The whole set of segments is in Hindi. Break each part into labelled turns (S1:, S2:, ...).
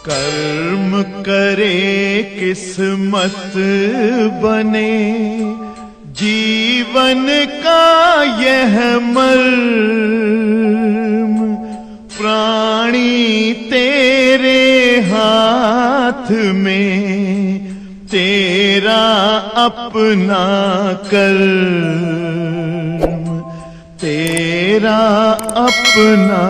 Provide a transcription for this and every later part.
S1: कर्म करे किस्मत बने, जीवन का यह मर्म प्राणी तेरे हाथ में, तेरा अपना कर्म, तेरा अपना।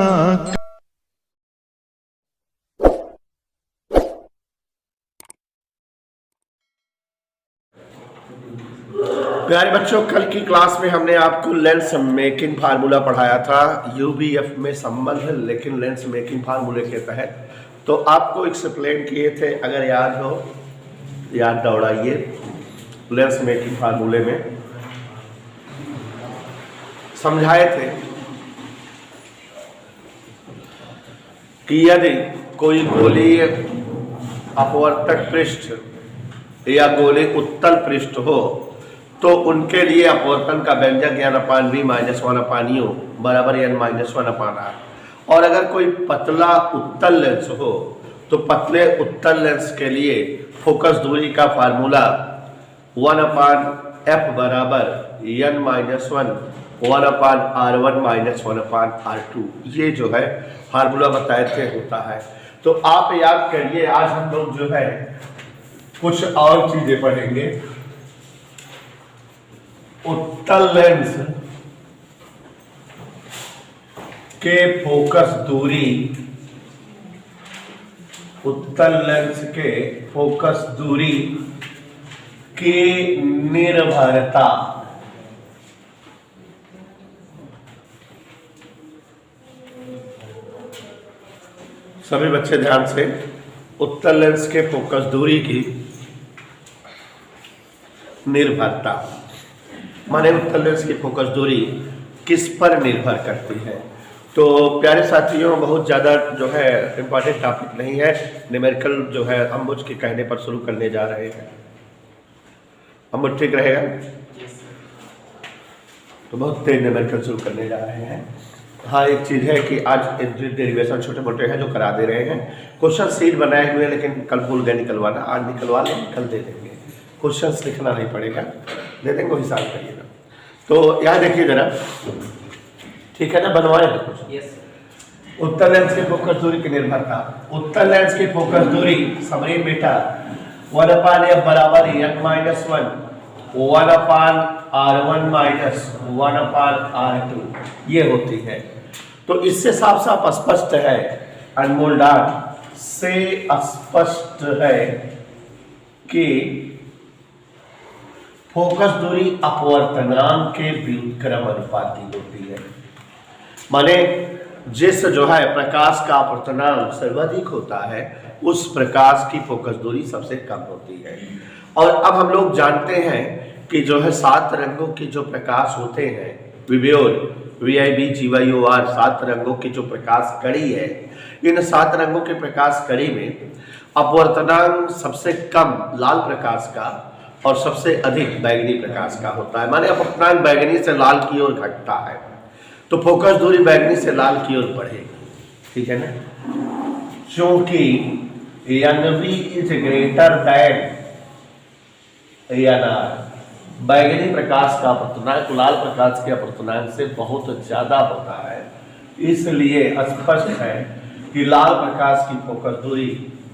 S2: प्यारे बच्चों, कल की क्लास में हमने आपको लेंस मेकिंग फार्मूला पढ़ाया था, यूबीएफ में संबंध लेकिन लेंस मेकिंग फार्मूले के तहत। तो आपको एक्सप्लेन किए थे, अगर याद हो याद दौड़ाइए। लेंस मेकिंग फार्मूले में समझाए थे कि यदि कोई गोलीय अपवर्तक पृष्ठ या गोली उत्तल पृष्ठ हो तो उनके लिए अपवर्तन का व्यंजक n/v - 1/u बराबर n-1/r। और अगर कोई पतला उत्तल लेंस हो तो पतले उत्तल लेंस के लिए फोकस दूरी का फार्मूला 1/f बराबर n-1 1/r1 - 1/r2। ये जो है फार्मूला बताए थे होता है। तो आप याद करिए, आज हम लोग जो है कुछ और चीजें पढ़ेंगे। उत्तल लेंस के फोकस दूरी, उत्तल लेंस के फोकस दूरी की निर्भरता। सभी बच्चे ध्यान से, उत्तल लेंस के फोकस दूरी की निर्भरता माने उत्तल लेंस की फोकस दूरी किस पर निर्भर करती है। तो प्यारे साथियों, बहुत ज़्यादा जो है इम्पॉर्टेंट टॉपिक नहीं है। न्यूमेरिकल जो है हम मुझ के कहने पर शुरू करने जा रहे हैं। हम ठीक रहेगा? तो बहुत तेज न्यूमेरिकल शुरू करने जा रहे हैं। हाँ, एक चीज़ है कि आज डेरिवेशन छोटे मोटे हैं जो करा दे रहे हैं। क्वेश्चन सीट बनाए हुए, लेकिन कल भूल गए निकलवाना। आज निकलवा लें, कल दे देंगे। क्वेश्चंस लिखना नहीं पड़ेगा, दे देंगे, हिसाब करिएगा। तो यहाँ देखिए जरा, ठीक है ना, बनवाए हैं कुछ। उत्तल लेंस के फोकस दूरी की निर्भरता। उत्तल लेंस की फोकस दूरी समरी बेटा 1/f बराबर n-1 1/r1 - 1/r2 ये होती है। तो इससे साफ साफ स्पष्ट है, अनमोल डॉट से स्पष्ट है कि फोकस दूरी अपवर्तनांक के व्युत्क्रम अनुपाती होती है। माने जिस जो है प्रकाश का अपवर्तनांक सर्वाधिक होता है, उस प्रकाश की फोकस दूरी सबसे कम होती है। और अब हम लोग जानते हैं कि जो है 7 रंगों के जो प्रकाश होते हैं, विब्योर VIB GYOR 7 रंगों की जो प्रकाश कड़ी है, इन 7 रंगों के प्रकाश कड़ी में अपवर्तनांक सबसे कम लाल प्रकाश का और सबसे अधिक बैगनी प्रकाश का होता है। माने अपवर्तनांक बैगनी से लाल की ओर घटता है, तो फोकस दूरी बैगनी से लाल की ओर बढ़ेगी। ठीक है ना? क्योंकि NV is greater than NR, बैगनी प्रकाश का अपवर्तनांक लाल प्रकाश के अपवर्तनांक से बहुत ज्यादा होता है। इसलिए स्पष्ट है कि लाल प्रकाश की फोकस दूरी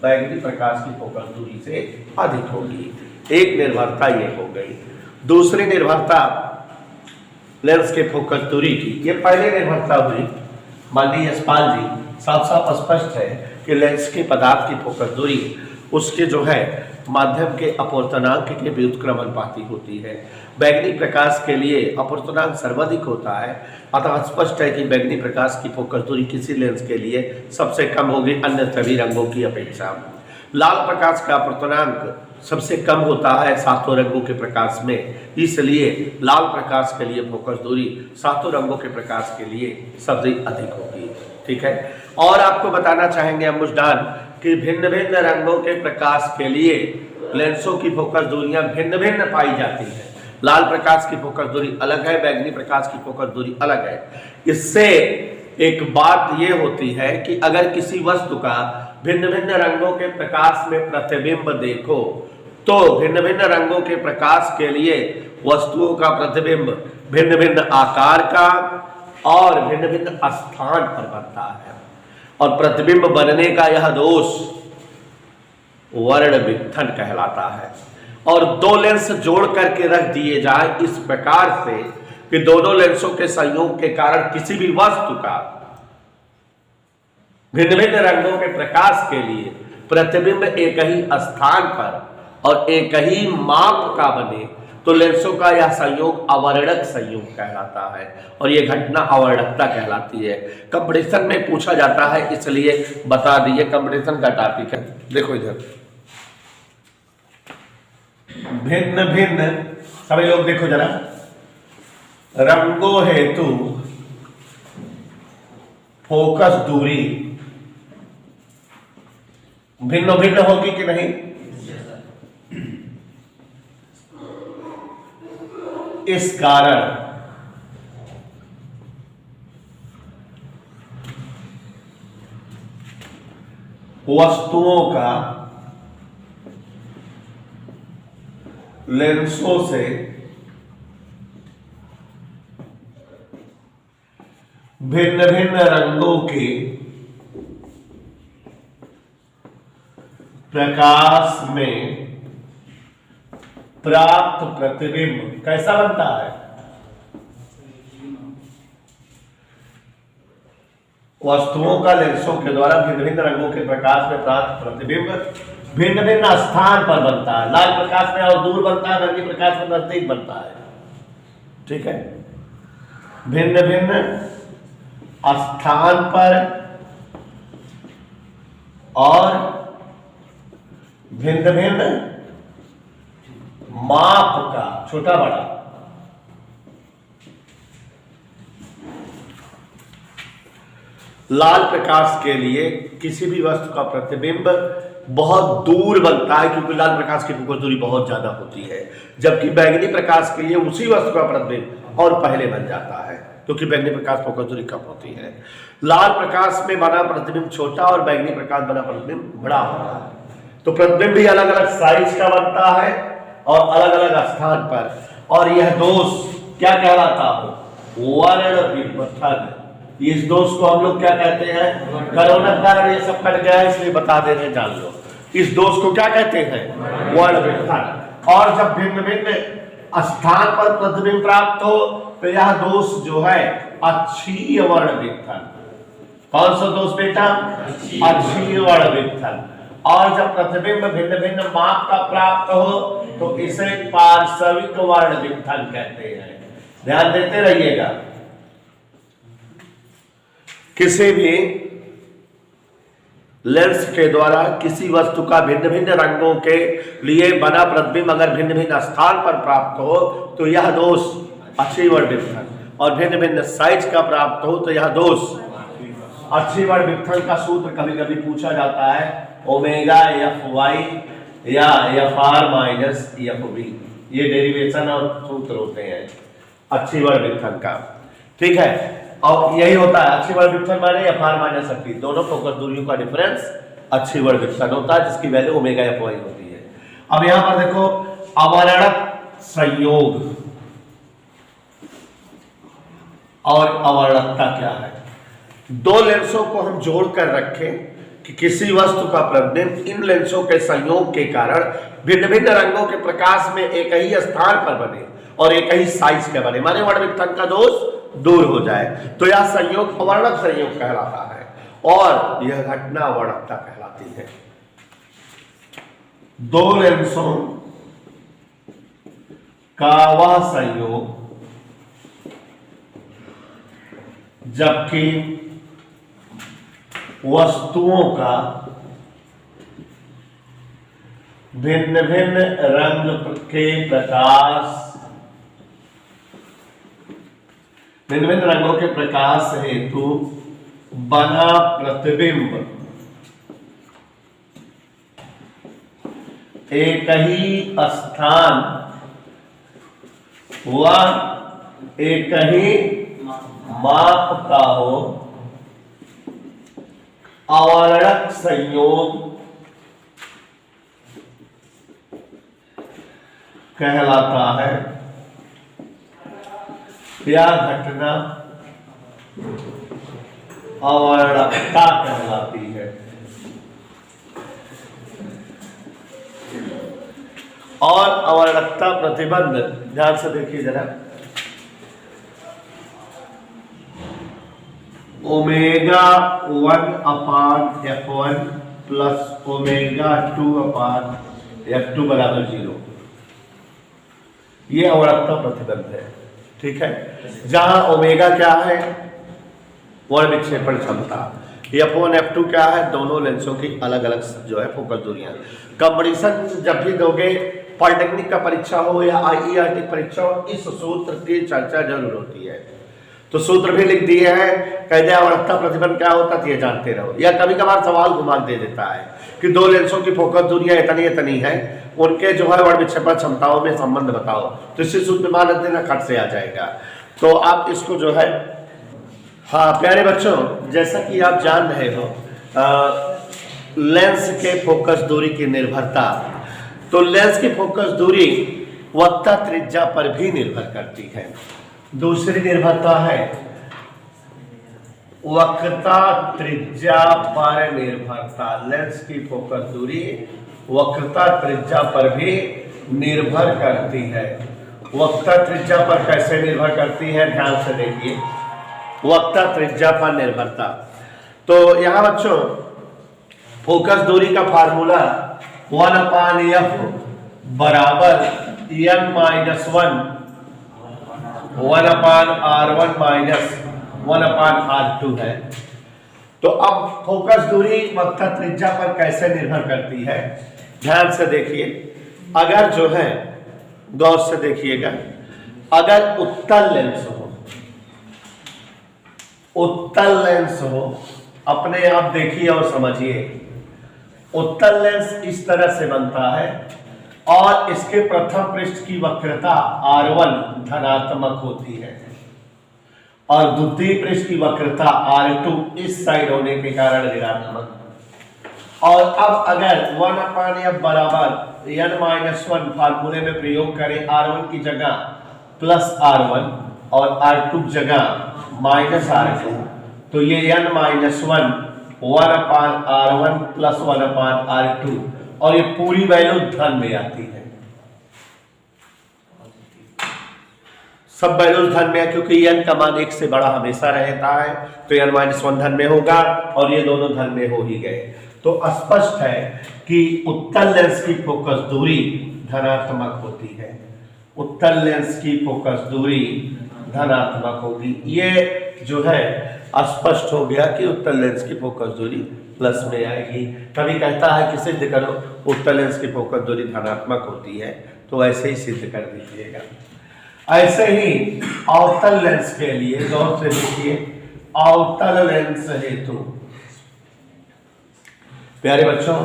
S2: बैगनी प्रकाश की फोकस दूरी से अधिक होगी। एक निर्भरता ये हो गई। दूसरी निर्भरता लेंस के फोकस दूरी की, ये पहले निर्भरता हुई। माननीय यशपाल जी, साफ साफ स्पष्ट है कि लेंस के पदार्थ की फोकस दूरी उसके जो है माध्यम के अपवर्तनांक के व्युत्क्रम अनुपाती होती है। बैगनी प्रकाश के लिए अपवर्तनांक सर्वाधिक होता है, अतः स्पष्ट है कि बैगनी प्रकाश की फोकस दूरी किसी लेंस के लिए सबसे कम होगी अन्य सभी रंगों की अपेक्षा। लाल प्रकाश का अपवर्तनांक सबसे कम होता है 7 रंगों के प्रकाश में, इसलिए लाल प्रकाश के लिए फोकस दूरी 7 रंगों के प्रकाश के लिए सबसे अधिक होगी। ठीक है? और आपको बताना चाहेंगे अम्बुजदान कि भिन्न भिन्न रंगों के प्रकाश के लिए लेंसों की फोकस दूरियां भिन्न भिन्न पाई जाती हैं। लाल प्रकाश की फोकस दूरी अलग है, बैगनी प्रकाश की फोकस दूरी अलग है। इससे एक बात यह होती है कि अगर किसी वस्तु का भिन्न भिन्न रंगों के प्रकाश में प्रतिबिंब देखो, तो भिन्न भिन्न रंगों के प्रकाश के लिए वस्तुओं का प्रतिबिंब भिन्न भिन्न आकार का और भिन्न भिन्न स्थान पर बनता है। और प्रतिबिंब बनने का यह दोष वर्ण वित्थन कहलाता है। और दो लेंस जोड़ करके रख दिए जाए इस प्रकार से कि दोनों लेंसों के संयोग के कारण किसी भी वस्तु का भिन्न भिन्न रंगों के प्रकाश के लिए प्रतिबिंब एक ही स्थान पर और एक ही माप का बने, तो लेंसों का यह संयोग अवर्णक संयोग कहलाता है और यह घटना अवर्णकता कहलाती है। कंपटीशन में पूछा जाता है, इसलिए बता दिए, कंपटीशन का टॉपिक है। देखो इधर, भिन्न भिन्न, सभी लोग देखो जरा, रंगों हेतु फोकस दूरी भिन्न भिन्न होगी कि नहीं? इस कारण वस्तुओं का लेंसों से भिन्न भिन्न रंगों के प्रकाश में प्राप्त प्रतिबिंब कैसा बनता है? वस्तुओं का लेंसों के द्वारा भिन्न भिन्न रंगों के प्रकाश में प्राप्त प्रतिबिंब भिन्न भिन्न स्थान पर बनता है। लाल प्रकाश में और दूर बनता है, रंगीन प्रकाश में नजदीक बनता है। ठीक है, भिन्न भिन्न स्थान पर और भिन्न भिन्न माप का, छोटा बड़ा। लाल प्रकाश के लिए किसी भी वस्तु का प्रतिबिंब बहुत दूर बनता है क्योंकि लाल प्रकाश की फोकस दूरी बहुत ज्यादा होती है, जबकि बैंगनी प्रकाश के लिए उसी वस्तु का प्रतिबिंब और पहले बन जाता है क्योंकि बैंगनी प्रकाश फोकस दूरी कम होती है। लाल प्रकाश में बना प्रतिबिंब छोटा और बैंगनी प्रकाश बना प्रतिबिंब बड़ा होता है। तो प्रतिबिंब भी अलग अलग साइज का बनता है और अलग अलग स्थान पर, और यह दोष क्या कहलाता हो? वर्ण वित्थन। इस दोष को हम लोग क्या कहते हैं? कोरोना कारण ये सब कट गया है इसलिए बता दे रहे हैं, जान लो। इस दोष को क्या कहते हैं? वर्ण वित्थन। और जब भिन्न भिन्न स्थान पर प्रतिबिंब प्राप्त हो तो यह दोष जो है अक्षीय वर्ण वित्थन। कौन सा दोष बेटा? अक्षीय वर्ण वित्थन। और जब प्रतिबिंब भिन्न भिन्न माप का प्राप्त हो तो इसे पार्श्विक वर्ण वित्थन कहते हैं। ध्यान देते रहिएगा, किसी भी लेंस के द्वारा किसी वस्तु का भिन्न भिन्न रंगों के लिए बना प्रतिबिंब अगर भिन्न भिन्न स्थान पर प्राप्त हो तो यह दोष अक्षीय वर्ण वित्थन, और भिन्न भिन्न साइज का प्राप्त हो तो यह दोष अक्षीय वर्ण वित्थन का सूत्र कभी कभी पूछा जाता है, ओमेगा एफ वाई या F R minus F B. ये डेरिवेशन और सूत्र होते हैं अक्षीय वर्ण वित्थन का। ठीक है, और यही होता है अक्षीय वर्ण वित्थन माने F R minus F B, दोनों फोकस दूरियों का डिफरेंस अक्षीय वर्ण वित्थन होता है जिसकी वैल्यू ओमेगा एफ वाई होती है। अब यहां पर देखो अवर्णक संयोग और अवर्णकता क्या है। दो लेंसों को हम जोड़कर रखें कि किसी वस्तु का प्रतिबिंब इन लेंसों के संयोग के कारण भिन्न भिन्न रंगों के प्रकाश में एक ही स्थान पर बने और एक ही साइज के बने, माने वर्ण वित्थन का दोष दूर हो जाए, तो यह संयोग अवर्णक संयोग कहलाता है और यह घटना अवर्णकता कहलाती है। दो लेंसों का वह संयोग जबकि वस्तुओं का भिन्न भिन्न रंग के प्रकाश, भिन्न भिन्न रंगों के प्रकाश हेतु बना प्रतिबिंब एक ही स्थान व एक ही माप का हो अवर्णक संयोग कहलाता है या घटना अवर्णकता कहलाती है। और अवर्णकता प्रतिबंध ध्यान से देखिए जरा, omega 1/f1 plus omega 2/f2 बराबर 0, ये अवर्णकता प्रतिबंध है। ठीक है, जहां ओमेगा क्या है, वर्ण विक्षेपण क्षमता, f1 f2 क्या है, दोनों लेंसों की अलग अलग जो है फोकस दूरियां। कंपटीशन जब भी दोगे, पॉलिटेक्निक का परीक्षा हो या IERT परीक्षा हो, इस सूत्र की चर्चा जरूर होती है। तो सूत्र भी लिख दिए हैं, कहते हैं अवर्णकता प्रतिबंध क्या होता है ये जानते रहो। या कभी कभार सवाल घुमा दे देता है कि दो लेंसों की फोकस दूरियां इतनी इतनी है, उनके जो है वर्ण विक्षेपण क्षमताओं में संबंध बताओ, तो इसी सूत्र में मान देना, खट से आ जाएगा। तो आप इसको जो है, हाँ प्यारे बच्चों, जैसा कि आप जान रहे हो लेंस के फोकस दूरी की निर्भरता, तो लेंस की फोकस दूरी वक्रता त्रिज्या पर भी निर्भर करती है। दूसरी निर्भरता है वक्रता त्रिज्या पर निर्भरता। लेंस की फोकस दूरी वक्रता त्रिज्या पर भी निर्भर करती है। वक्रता त्रिज्या पर कैसे निर्भर करती है, ध्यान से देखिए, वक्रता त्रिज्या पर निर्भरता। तो यहां बच्चों फोकस दूरी का फार्मूला 1/f बराबर n-1 1/r1 माइनस 1/r2 है। तो अब फोकस दूरी वक्रता त्रिज्या पर कैसे निर्भर करती है, ध्यान से देखिए। अगर जो है, गौर से देखिएगा, अगर उत्तल लेंस हो, उत्तल लेंस हो, अपने आप देखिए और समझिए, उत्तल लेंस इस तरह से बनता है और इसके प्रथम पृष्ठ की वक्रता R1 धनात्मक होती है और द्वितीय पृष्ठ की वक्रता R2 इस साइड होने के कारण ऋणात्मक। और अब अगर 1/f बराबर n-1 फार्मूले में प्रयोग करें, R1 की जगह प्लस R1 और R2 की जगह माइनस R2, तो ये n-1 1/r1 प्लस 1/r2, और ये पूरी वैल्यू धन में आती है। सब वैल्यू धन में है क्योंकि n का मान 1 से बड़ा हमेशा रहता है, तो n-1 धन में होगा और ये दोनों धन में हो ही गए। तो स्पष्ट है कि उत्तल लेंस की फोकस दूरी धनात्मक होती है। उत्तल लेंस की फोकस दूरी धनात्मक होगी। ये जो है स्पष्ट हो गया कि उत्तल लेंस की फोकस दूरी प्लस में आएगी। कभी कहता है कि सिद्ध करो उत्तल लेंस की फोकस दूरी धनात्मक होती है, तो ऐसे ही सिद्ध कर दीजिएगा। ऐसे ही अवतल लेंस के लिए गौर से देखिए, अवतल लेंस हेतु प्यारे बच्चों,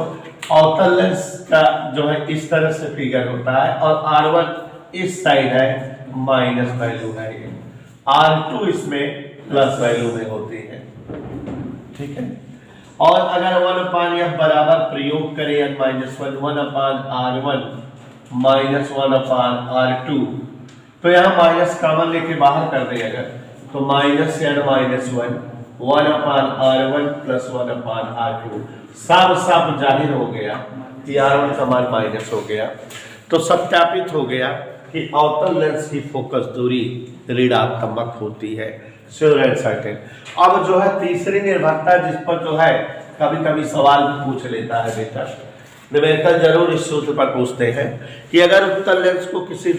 S2: अवतल लेंस का जो है इस तरह से फिगर होता है और R1 इस साइड है, माइनस वैल्यू है, R2 इसमें प्लस वैल्यू में होती है। ठीक है, और अगर 1/f बराबर प्रयोग करें n-1 1/r1 माइनस 1/r2, तो यहां माइनस कॉमन लेके बाहर कर दें अगर, तो minus n-1 1/r1 plus 1/r2, साफ जाहिर हो गया कि R1 का मान माइनस हो गया। तो सत्यापित हो गया कि अवतल लेंस की फोकस दूरी ऋणात्मक होती है, श्योर एंड सर्टेन। अब जो है तीसरी निर्भरता, जिस पर जो है कभी कभी सवाल पूछ लेता है बेटा, न्यूमेरिकल जरूर इस सूत्र पर पूछते हैं कि अगर उत्तल लेंस को किसी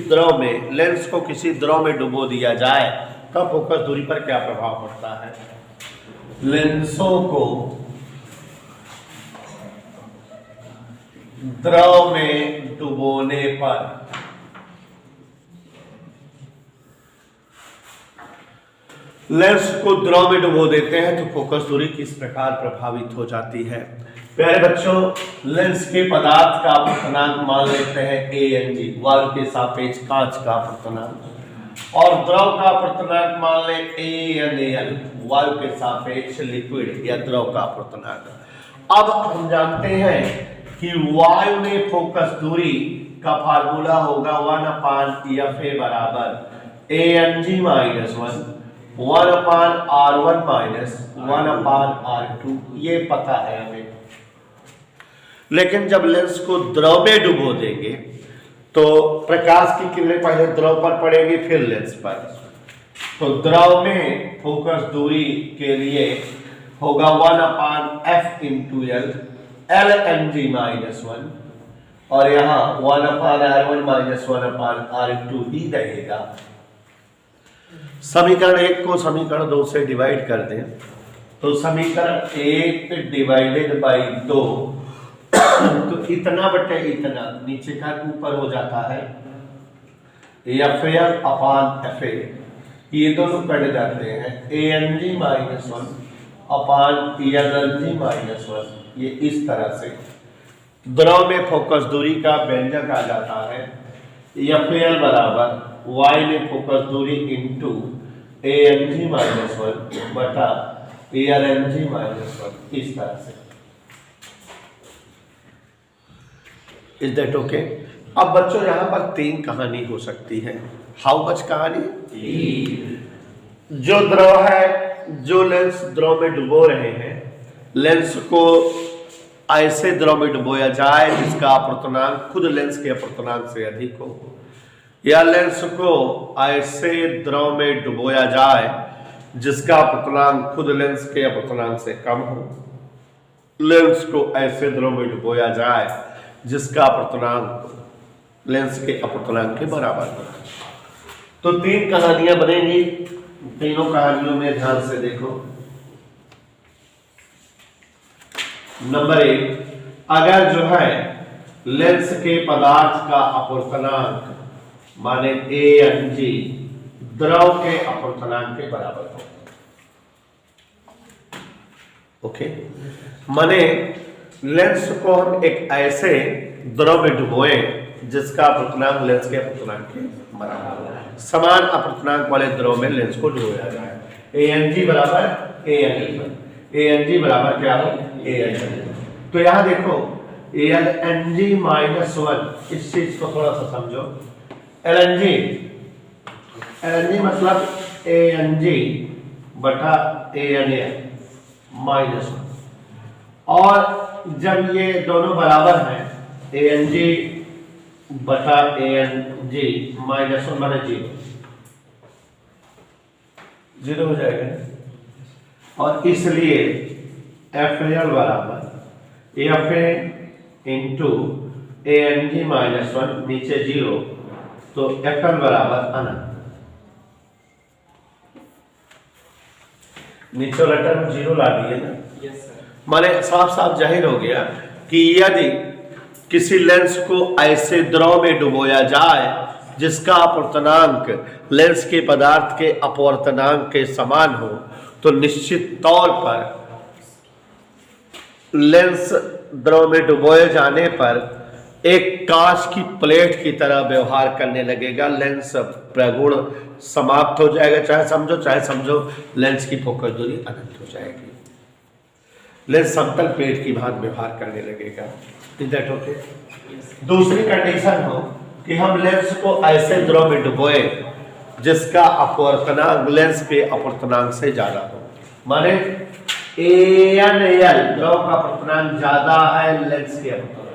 S2: द्रव में डुबो दिया जाए तो फोकस दूरी पर क्या प्रभाव पड़ता है। लेंसों को द्रव में डुबोने पर लेंस को द्रव में डुबो देते हैं तो फोकस दूरी किस प्रकार प्रभावित हो जाती है। प्यारे बच्चों, लेंस के पदार्थ का अपवर्तनांक मान लेते हैं ANG, वाल के सापेक्ष कांच का अपवर्तनांक, और द्रव का अपवर्तनांक मान लें ANAL, वाल के सापेक्ष लिक्विड या द्रव का अपवर्तनांक। अब हम जानते हैं कि वायु में फोकस दूरी का फार्मूला होगा 1/FA बराबर ANG minus 1/R1 minus 1/R2, ये पता है हमें। लेकिन जब लेंस को द्रव में डुबो देंगे तो प्रकाश की किरणें पहले द्रव पर पड़ेगी फिर लेंस पर। तो द्रव में फोकस दूरी के लिए होगा 1/F into L, LNG minus 1, और यहाँ 1/R1 माइनस 1/R2 ही रहेगा। समीकरण 1 को समीकरण 2 से डिवाइड कर दें तो समीकरण 1 डिवाइडेड बाई 2 तो इतना बटे इतना नीचे का ऊपर हो जाता है, FL अपान FA, ये दोनों कट जाते हैं, ANG माइनस 1 अपान LNG माइनस 1। ये इस तरह से द्रव में फोकस दूरी का व्यंजक आ जाता है FL बराबर Y में फोकस दूरी इंटू ANG माइनस 1 बटा LNG माइनस 1, इस तरह से। Is that okay? अब बच्चों यहां पर 3 कहानी हो सकती है। हाउ मच कहानी? 3। जो द्रव है, जो लेंस द्रव में डुबो रहे हैं, लेंस को ऐसे द्रव में डुबोया जाए जिसका अपवर्तनांक खुद लेंस के अपवर्तनांक से अधिक हो, या लेंस को ऐसे द्रव में डुबोया जाए जिसका अपवर्तनांक खुद लेंस के अपवर्तनांक से कम हो, लेंस को ऐसे द्रव में डुबोया जाए जिसका अपवर्तनांक लेंस के अपवर्तनांक के बराबर हो। तो 3 कहानियां बनेंगी। तीनों कहानियों में ध्यान से देखो। नंबर 1, अगर जो है लेंस के पदार्थ का अपवर्तनांक माने ANG द्रव के अपवर्तनांक के बराबर हो, ओके, माने लेंस को हम एक ऐसे द्रव में डुबोए जिसका अपवर्तनांक लेंस के अपवर्तनांक के बराबर हो। समान अपवर्तनांक वाले द्रव में लेंस को डुबोया जाए। ANG बराबर ANG बराबर क्या हो? ANG। तो यहां देखो LNG माइनस 1, इस चीज को थोड़ा सा समझो। LNG मतलब ANG बटा ANA माइनस 1, और जब ये दोनों बराबर हैं ANG बटा ANG माइनस 1 बटा 0 हो जाएगा। और इसलिए FL बराबर FA इंटू ANG माइनस 1, नीचे 0, तो FL बराबर अनंत। नीचे वाला टर्म 0 ला दिए ना।
S3: Yes sir.
S2: माने साफ साफ जाहिर हो गया कि यदि किसी लेंस को ऐसे द्रव में डुबोया जाए जिसका अपवर्तनांक लेंस के पदार्थ के अपवर्तनांक के समान हो, तो निश्चित तौर पर लेंस द्रव में डुबोए जाने पर एक कांच की प्लेट की तरह व्यवहार करने लगेगा। लेंस प्रगुण समाप्त हो जाएगा, चाहे समझो लेंस की फोकस दूरी अनंत हो जाएगी। लेंस समतल प्लेट की भांति व्यवहार करने लगेगा। Is that okay? दूसरी कंडीशन हो कि हम लेंस को ऐसे द्रव में डुबोए जिसका अपवर्तनांक लेंस के अपवर्तनांक से ज्यादा हो, माने ANL द्रव का अपवर्तनांक ज्यादा है लेंस के अपवर्तनांक,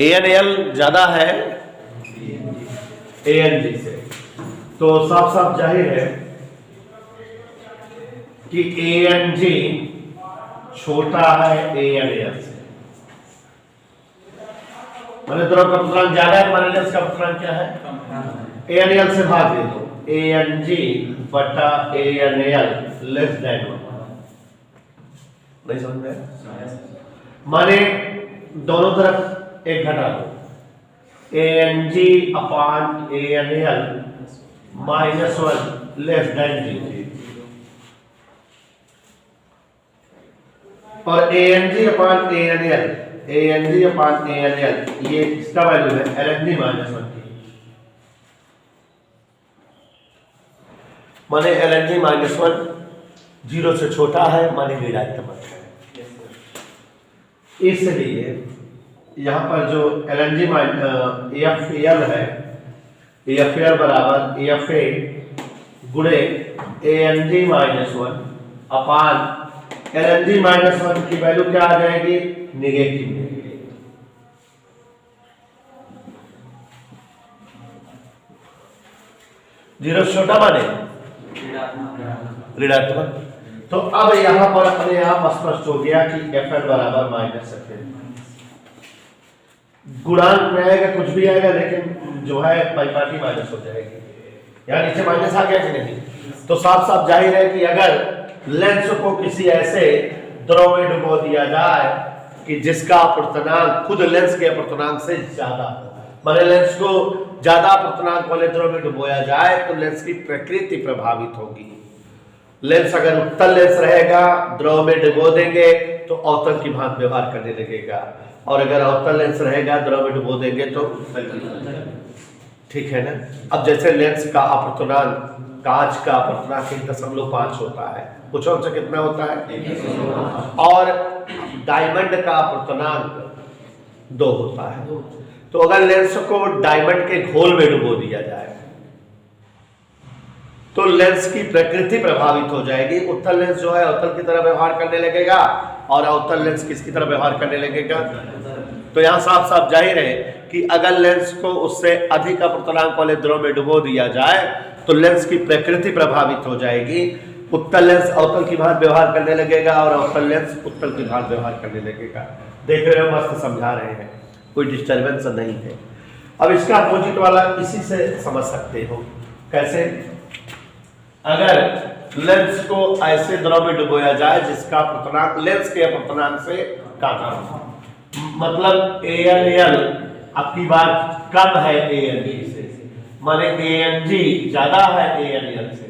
S2: ANL ज्यादा है ANG से, तो साफ साफ जाहिर है कि ANG छोटा है ANL से। मैंने द्रव का अपवर्तनांक ज्यादा है, मान लेंस का अपवर्तनांक क्या है? ANL से भाग दे दो, ANG बटा ANL लेस देन 1। नहीं समझ में? माने दोनों तरफ एक घटा दो, ANG अपान ANL माइनस 1 लेस देन 0, और ANG अपान ANL ये इसका वैल्यू है LNG माइनस 1 की, माने LNG माइनस 1 0 से छोटा है माने ऋणात्मक है। इसलिए यहाँ पर जो LNG एफ है, एफ बराबर एफ ए गुणे ANG-1 अपान LNG-1 की वैल्यू क्या आ जाएगी, निगेटिव। 0 से छोटा माने ऋणात्मक। तो अब यहां पर अपने आप स्पष्ट हो गया कि Fl बराबर -Fl। गुणांक में आएगा कुछ भी आएगा, लेकिन जो है परिपाटी माइनस हो जाएगी। यार नीचे माइनस आ गया कि नहीं? तो साफ साफ जाहिर है कि अगर लेंस को किसी ऐसे द्रव में डुबो दिया जाए कि जिसका अपवर्तनांक खुद लेंस के अपवर्तनांक से ज्यादा हो, माने लेंस को ज्यादा अपवर्तनांक वाले द्रव में डुबोया जाए तो लेंस की प्रकृति प्रभावित होगी। लेंस अगर उत्तल लेंस रहेगा, द्रव में डुबो देंगे तो अवतल की भांति व्यवहार करने लगेगा, और अगर अवतल लेंस रहेगा, द्रव में डुबो देंगे तो ठीक है ना। अब जैसे लेंस का अपवर्तनांक, कांच का अपवर्तनांक 1.5 होता है, पूछो हमसे कितना होता है, और डायमंड का अपवर्तनांक 2 होता है। तो अगर लेंस को डायमंड के घोल में डुबो दिया जाए तो लेंस की प्रकृति प्रभावित हो जाएगी। उत्तल लेंस जो है अवतल की तरह व्यवहार करने लगेगा, और अवतल लेंस किसकी तरह व्यवहार करने लगेगा। तो यहाँ साफ साफ जाहिर है कि अगर लेंस को उससे अधिक अपवर्तनांक वाले द्रव में डुबो दिया जाए तो लेंस की प्रकृति प्रभावित हो जाएगी। उत्तल लेंस अवतल की भांति व्यवहार करने लगेगा, और अवतल लेंस उत्तल की भांति व्यवहार करने लगेगा। देख रहे हो, मस्त समझा रहे हैं, कोई डिस्टर्बेंस नहीं है। अब इसका अपोजिट वाला इसी से समझ सकते हो। कैसे? अगर लेंस को ऐसे द्रव में डुबोया जाए जिसका अपवर्तनांक लेंस के अपवर्तनांक से कम हो, मतलब ANL आपकी बात कम है ANG से, माने ANG ज्यादा है ANL से,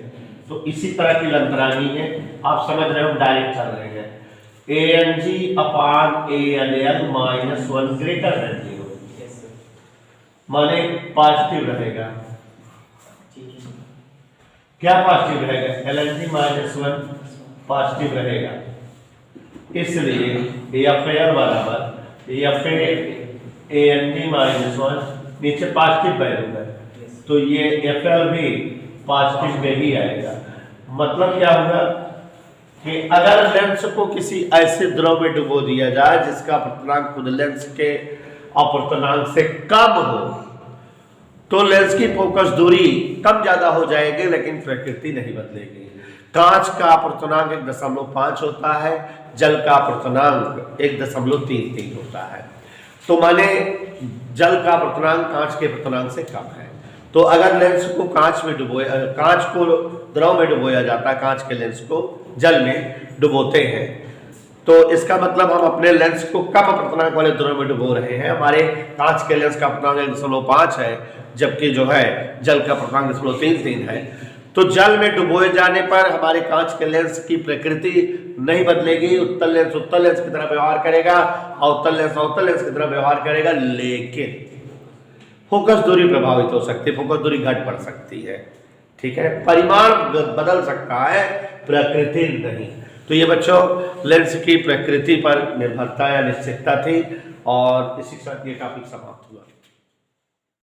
S2: तो इसी तरह की लंतरानी है। आप समझ रहे हो, डायरेक्ट चल रहे हैं। ANG अपान ANL -1 ग्रेटर देन 0, माने पॉजिटिव रहेगा। क्या पॉजिटिव रहेगा? LNG-1 पॉजिटिव रहेगा। इसलिए Fl बराबर FA ANG-1 नीचे पॉजिटिव वैल्यू है, तो ये Fl भी पॉजिटिव में ही आएगा। मतलब क्या होगा कि अगर लेंस को किसी ऐसे द्रव में डुबो दिया जाए जिसका अपवर्तनांक खुद लेंस के अपवर्तनांक से कम हो, तो लेंस की फोकस दूरी कम ज्यादा हो जाएगी, लेकिन प्रकृति नहीं बदलेगी। कांच का अपवर्तनांक 1.5 होता है, जल का अपवर्तनांक 1.33 होता है। तो माने जल का अपवर्तनांक कांच के अपवर्तनांक से कम है। तो अगर लेंस को कांच को द्रव में डुबोया जाता है, कांच के लेंस को जल में डुबोते हैं, तो इसका मतलब हम अपने लेंस को कम अपवर्तनांक वाले द्रव में डुबो रहे हैं। हमारे कांच के लेंस का अपवर्तनांक 1.5 है, जबकि जो है जल का अपवर्तनांक 1.33 है। तो जल में डुबोए जाने पर हमारे कांच के लेंस की प्रकृति नहीं बदलेगी। उत्तल लेंस की तरह व्यवहार करेगा, अवतल लेंस की तरह व्यवहार करेगा, लेकिन फोकस दूरी प्रभावित हो सकती है, फोकस दूरी घट बढ़ सकती है। ठीक है, परिमाण बदल सकता है, प्रकृति नहीं। तो ये बच्चों लेंस की प्रकृति पर निर्भरता या निश्चितता थी, और इसी के साथ ये टॉपिक समाप्त हुआ।